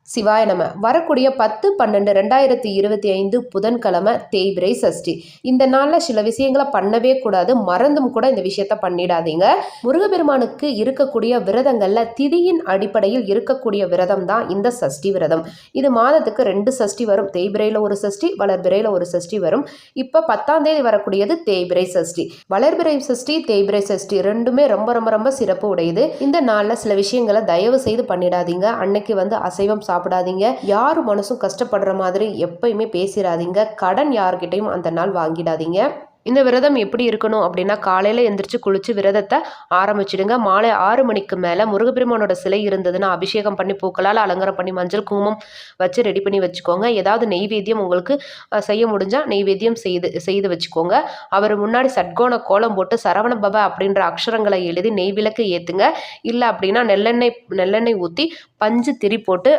சிவாய நம. வரக்கூடிய 10/12/2025 புதன்கிழமை தேய்பிறை சஷ்டி. இந்த நாளில் சில விஷயங்களை பண்ணவே கூடாது. மறந்தும் கூட இந்த விஷயத்த பண்ணிடாதீங்க. முருகப்பெருமானுக்கு இருக்கக்கூடிய விரதங்களில் திதியின் அடிப்படையில் இருக்கக்கூடிய விரதம் தான் இந்த சஷ்டி விரதம். இது மாதத்துக்கு 2 சஷ்டி வரும். தேய்பிரையில் ஒரு சஷ்டி, வளர்பிறையில் ஒரு சஷ்டி வரும். இப்போ 10ஆம் தேதி வரக்கூடியது தேய்பிறை சஷ்டி. வளர்பிறை சஷ்டி, தேய்பிறை சஷ்டி ரெண்டுமே ரொம்ப ரொம்ப ரொம்ப சிறப்பு உடையது. இந்த நாளில் சில விஷயங்களை தயவு செய்து பண்ணிடாதீங்க. அன்னைக்கு அசைவம் சாப்பிடாதீங்க. யாரு மனசும் கஷ்டப்படுற மாதிரி எப்பயுமே பேசிடாதீங்க. கடன் யார்கிட்டையும் அந்த நாள் வாங்கிடாதீங்க. இந்த விரதம் எப்படி இருக்கணும் அப்படின்னா, காலையில் எந்திரிச்சு குளிச்சு விரதத்தை ஆரம்பிச்சிடுங்க. மாலை 6 மணிக்கு மேலே முருகப்பெருமானோட சிலை இருந்ததுன்னா அபிஷேகம் பண்ணி பூக்களால் அலங்காரம் பண்ணி மஞ்சள் குங்குமம் வச்சு ரெடி பண்ணி வச்சுக்கோங்க. ஏதாவது நெய்வேத்தியம் உங்களுக்கு செய்ய முடிஞ்சால் நெய்வேத்தியம் செய்து வச்சுக்கோங்க. அவர் முன்னாடி சட்கோண கோலம் போட்டு சரவண பவ அப்படின்ற அக்ஷரங்களை எழுதி நெய் விளக்கு ஏற்றுங்க. இல்லை அப்படின்னா நெல்லெண்ணெய் ஊற்றி பஞ்சு திரி போட்டு